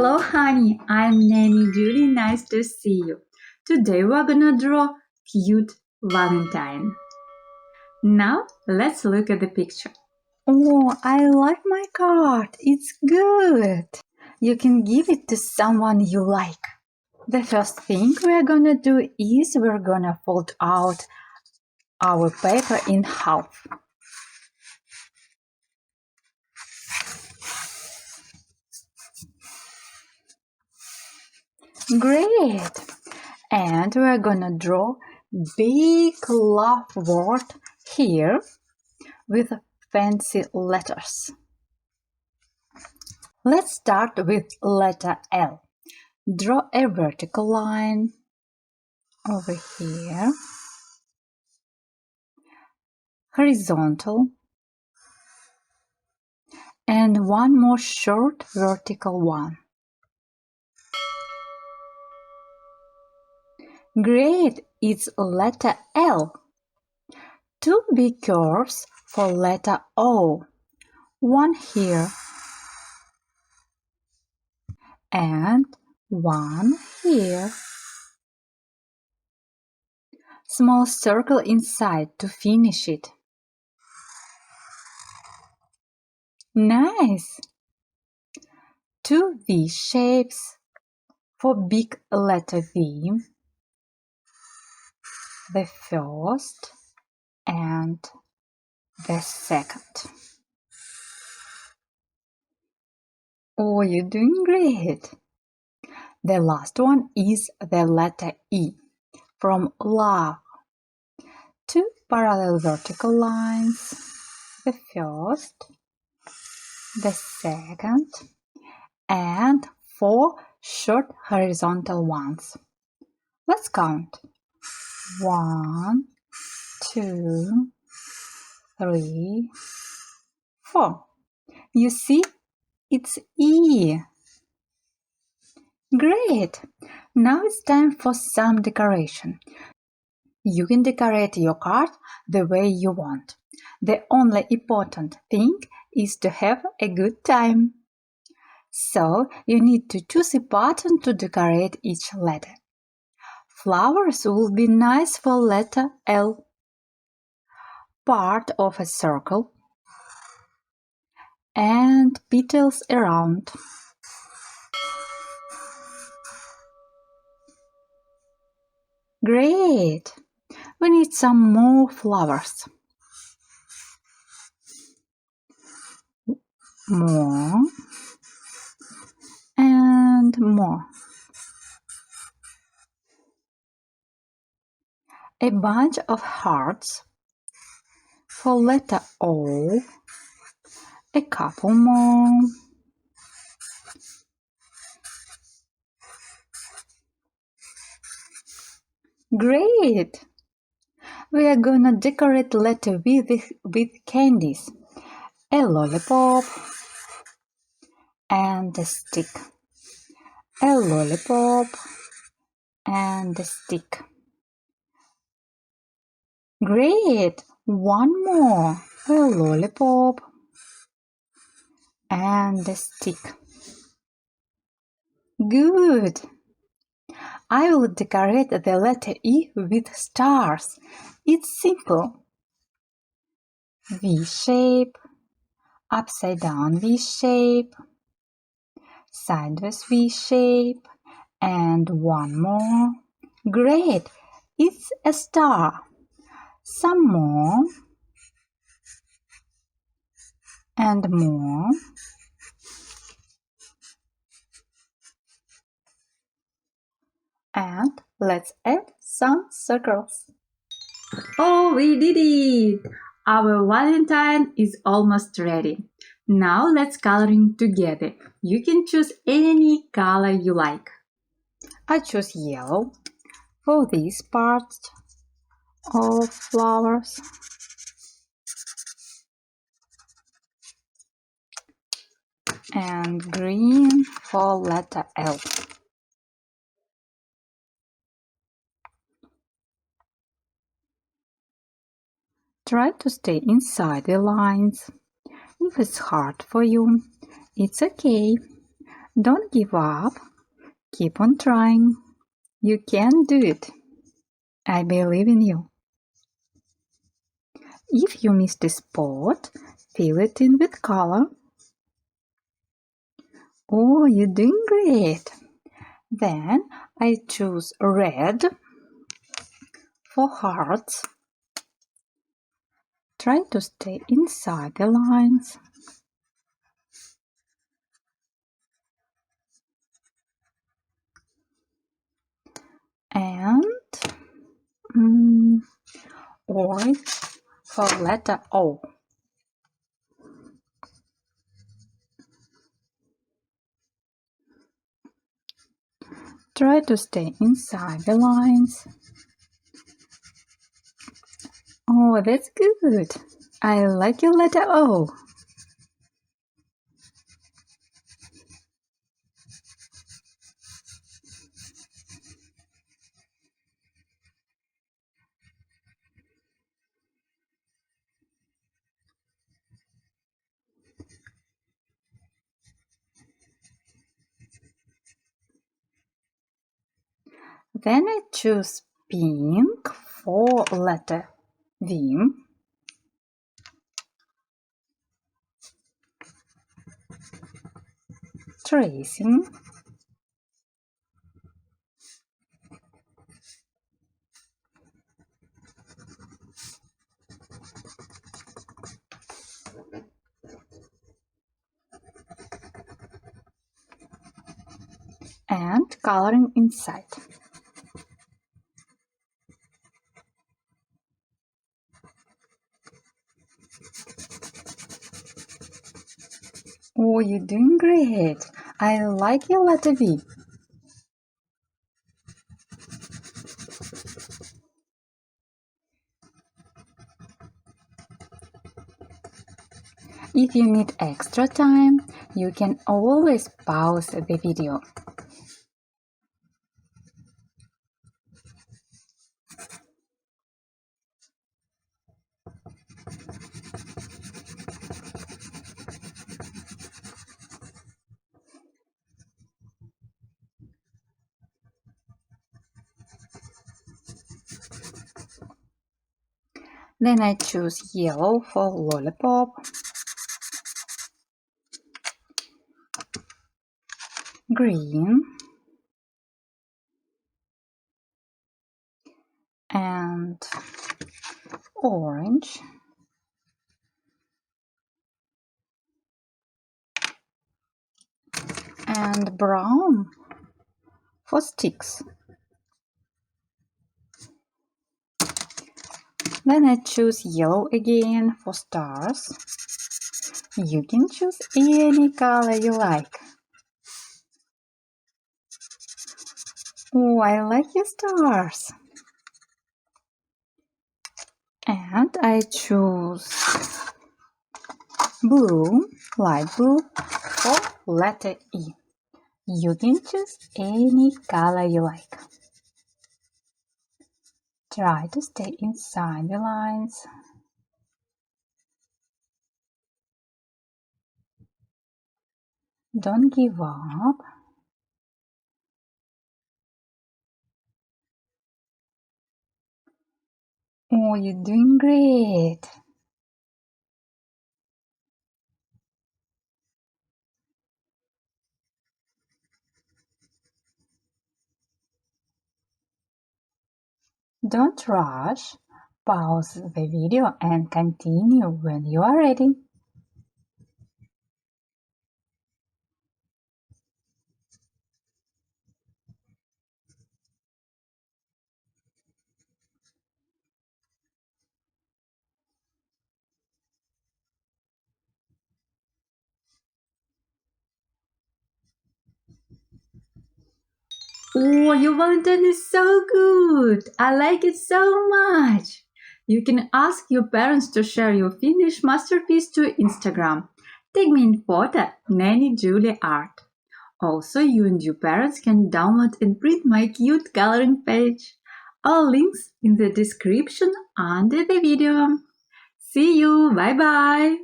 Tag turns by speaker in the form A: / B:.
A: Hello, honey. I'm Nanny Julie. Nice to see you. Today we're gonna draw cute Valentine. Now let's look at the picture. Oh, I like my card. It's good. You can give it to someone you like. The first thing we're gonna do is we're gonna fold out our paper in half. Great! And we're gonna draw big love word here with fancy letters. Let's start with letter L. Draw a vertical line over here, horizontal, and one more short vertical one. Great! It's letter L. Two big curves for letter O. One here and one here. Small circle inside to finish it. Nice! Two V shapes for big letter V. The first and the second. Oh, you're doing great! The last one is the letter E from love. Two parallel vertical lines. The first, the second, and four short horizontal ones. Let's count. 1, 2, 3, 4. You see, it's E. Great! Now it's time for some decoration. You can decorate your card the way you want. The only important thing is to have a good time. So you need to choose a pattern to decorate each letter. Flowers will be nice for letter L. Part of a circle and petals around. Great! We need some more flowers. More and more. A bunch of hearts for letter O. A couple more. Great! We are gonna decorate letter V with candies. A lollipop and a stick. A lollipop and a stick. Great! One more. A lollipop and a stick. Good! I will decorate the letter E with stars. It's simple. V shape, upside down V shape, sideways V shape, and one more. Great! It's a star. Some more and more. And let's add some circles. Oh, we did it! Our Valentine is almost ready. Now let's coloring together. You can choose any color you like. I choose yellow for these parts of flowers. And green for letter L. Try to stay inside the lines. If it's hard for you, it's okay. Don't give up. Keep on trying. You can do it. I believe in you. If you missed a spot, fill it in with color. Oh, you're doing great. Then I choose red for hearts. Try to stay inside the lines. And orange for letter O. Try to stay inside the lines. Oh, that's good. I like your letter O. Then I choose pink for letter V. Tracing. And coloring inside. Oh, you're doing great. I like your letter V. If you need extra time, you can always pause the video. Then I choose yellow for lollipop, green, and orange, and brown for sticks. Then I choose yellow again for stars. You can choose any color you like. Oh, I like your stars. And I choose blue, light blue for letter E. You can choose any color you like. Try to stay inside the lines. Don't give up. Oh, you're doing great. Don't rush. Pause the video and continue when you are ready. Oh, your Valentine is so good! I like it so much! You can ask your parents to share your finished masterpiece to Instagram. Tag me in photo, Nanny Julie Art. Also, you and your parents can download and print my cute coloring page. All links in the description under the video. See you! Bye bye!